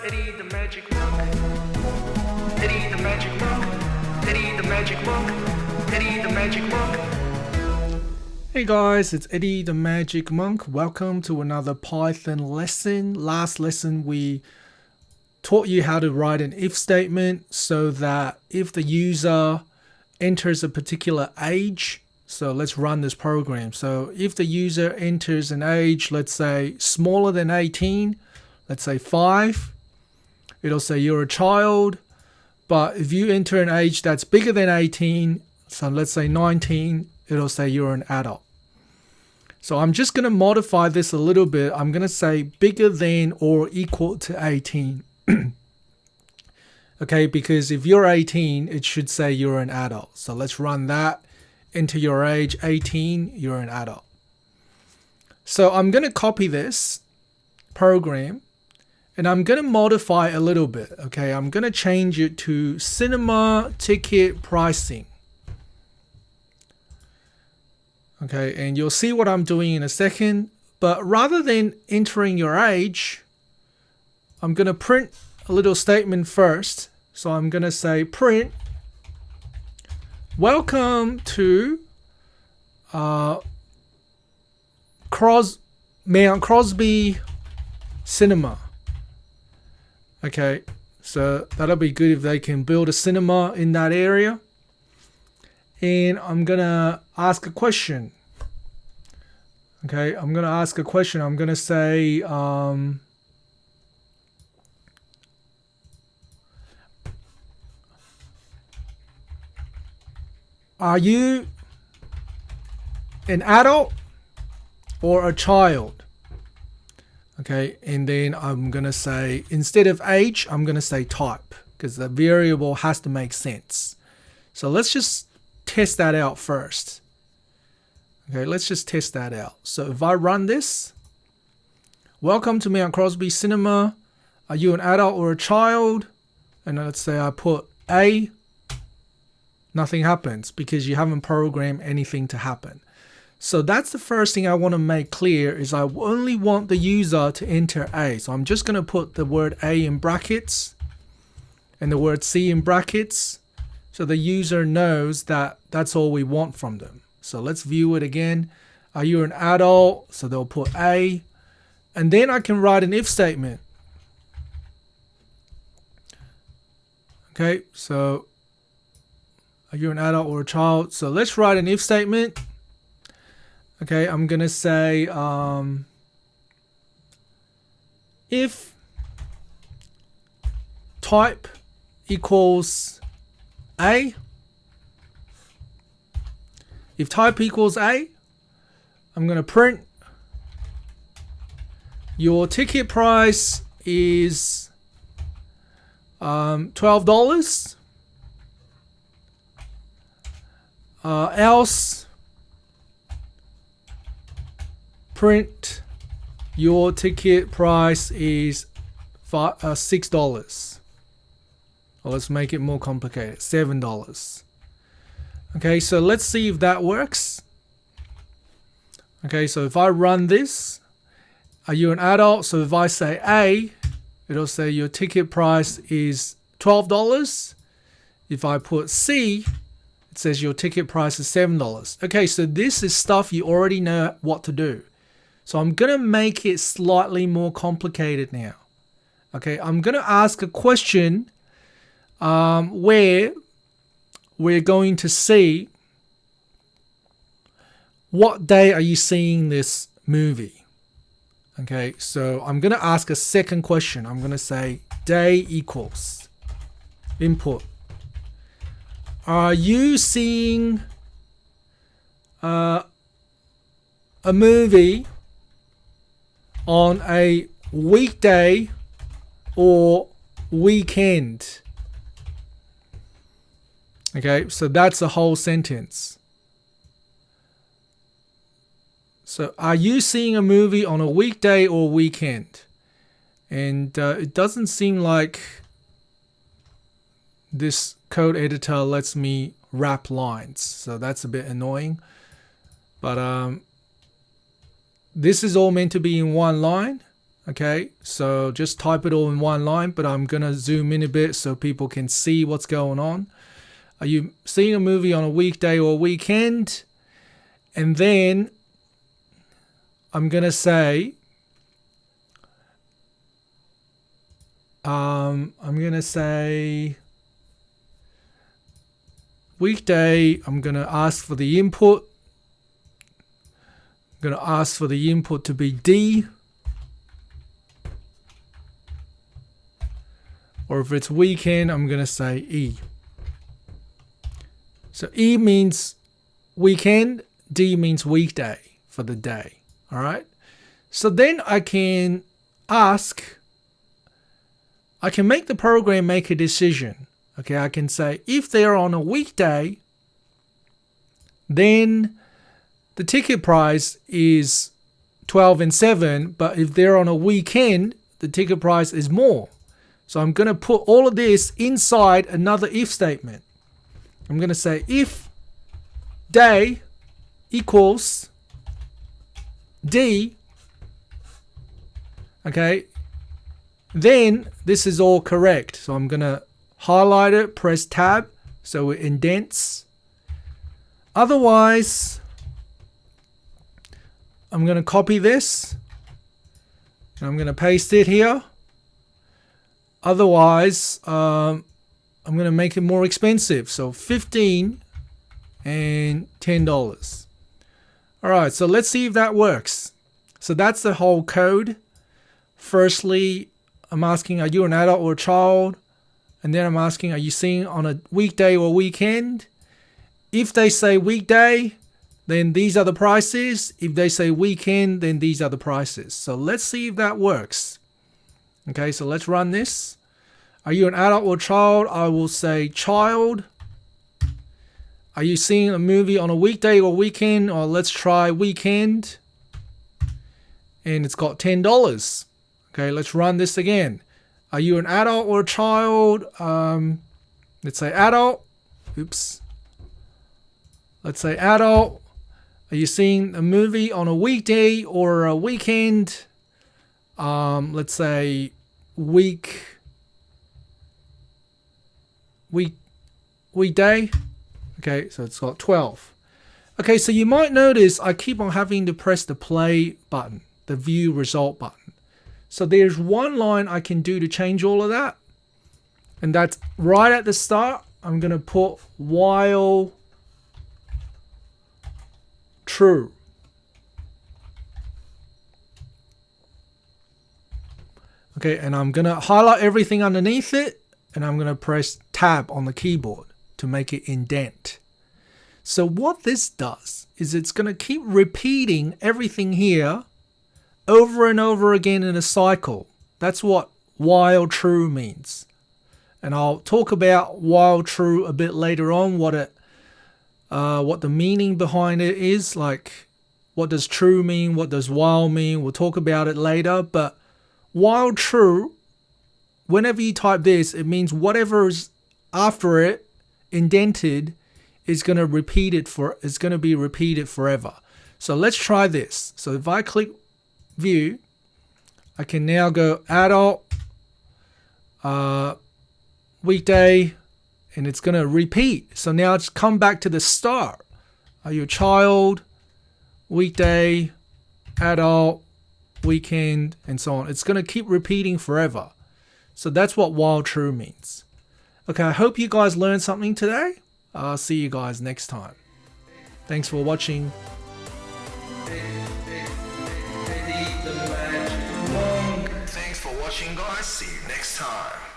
Eddie the Magic Monk. Eddie the Magic Monk. Eddie the Magic Monk. Eddie the Magic Monk. Hey guys, it's Eddie the Magic Monk. Welcome to another Python lesson. Last lesson we taught you how to write an if statement so that if the user enters a particular age, so let's run this program. So if the user enters an age, let's say smaller than 18, let's say 5, it'll say you're a child. But if you enter an age that's bigger than 18, so let's say 19, it'll say you're an adult. So I'm just going to modify this a little bit. I'm going to say bigger than or equal to 18. Okay, because if you're 18, it should say you're an adult. So let's run that. Enter your age, 18, you're an adult. So I'm going to copy this program and I'm going to modify a little bit. Okay, I'm going to change it to cinema ticket pricing. Okay, and you'll see what I'm doing in a second. But rather than entering your age, I'm going to print a little statement first. So I'm going to say print welcome to Mount Crosby Cinema. Okay, so that'll be good if they can build a cinema in that area. And I'm going to ask a question. Okay, I'm going to ask a question. I'm going to say, are you an adult or a child? Okay, and then I'm going to say, instead of age, I'm going to say type because the variable has to make sense. So let's just test that out first. Okay, let's just test that out. So if I run this, welcome to Mount Crosby Cinema. Are you an adult or a child? And let's say I put A. Nothing happens because you haven't programmed anything to happen. So that's the first thing I want to make clear is I only want the user to enter A. So I'm just going to put the word A in brackets and the word C in brackets so the user knows that that's all we want from them. So let's view it again. Are you an adult? So they'll put A. And then I can write an if statement. Okay, so are you an adult or a child? So let's write an if statement. Okay, I'm going to say if type equals A. If type equals A, I'm going to print your ticket price is $12. Else print your ticket price is $6. Or let's make it more complicated, $7. Okay, so let's see if that works. Okay, so if I run this, are you an adult? So if I say A, it'll say your ticket price is $12. If I put C, it says your ticket price is $7. Okay, so this is stuff you already know what to do. So I'm going to make it slightly more complicated now. Okay, I'm going to ask a question where we're going to see what day are you seeing this movie. Okay, so I'm going to ask a second question. I'm going to say day equals input. Are you seeing a movie on a weekday or weekend? Okay, so that's a whole sentence. So are you seeing a movie on a weekday or weekend? And it doesn't seem like this code editor lets me wrap lines. So that's a bit annoying. But this is all meant to be in one line. Okay, so just type it all in one line, but I'm gonna zoom in a bit so people can see what's going on. Are you seeing a movie on a weekday or weekend? And then I'm gonna say, weekday. I'm gonna ask for the input. I'm gonna ask for the input to be D. Or if it's weekend, I'm gonna say E. So E means weekend, D means weekday for the day. All right. So then I can make the program make a decision. Okay, I can say if they're on a weekday, then the ticket price is 12 and 7, but if they're on a weekend, the ticket price is more. So I'm going to put all of this inside another if statement. I'm going to say if day equals D, okay, then this is all correct. So I'm going to highlight it, press tab so it indents. Otherwise, I'm going to copy this and I'm going to paste it here. Otherwise, I'm going to make it more expensive. So $15 and $10. All right, so let's see if that works. So that's the whole code. Firstly, I'm asking, are you an adult or a child? And then I'm asking, are you seeing on a weekday or weekend? If they say weekday, then these are the prices. If they say weekend, then these are the prices. So let's see if that works. Okay, so let's run this. Are you an adult or child? I will say child. Are you seeing a movie on a weekday or weekend? Or let's try weekend. And it's got $10. Okay, let's run this again. Are you an adult or a child? Let's say adult. Oops. Let's say adult. Are you seeing a movie on a weekday or a weekend? Let's say weekday. Okay, so it's got 12. Okay, so you might notice I keep on having to press the play button, the view result button. So there's one line I can do to change all of that. And that's right at the start. I'm going to put while true. Okay, and I'm going to highlight everything underneath it. And I'm going to press tab on the keyboard to make it indent. So what this does is it's going to keep repeating everything here over and over again in a cycle. That's what while true means. And I'll talk about while true a bit later on, what the meaning behind it is. Like, what does true mean? What does while mean? We'll talk about it later. But while true, whenever you type this, it means whatever is after it, indented, is going to be repeated forever. So let's try this. So if I click view, I can now go adult, weekday, and it's going to repeat. So now it's come back to the start. Are you a child, weekday, adult, weekend, and so on. It's going to keep repeating forever. So that's what while true means. Okay, I hope you guys learned something today. I'll see you guys next time. Thanks for watching. Thanks for watching, guys. See you next time.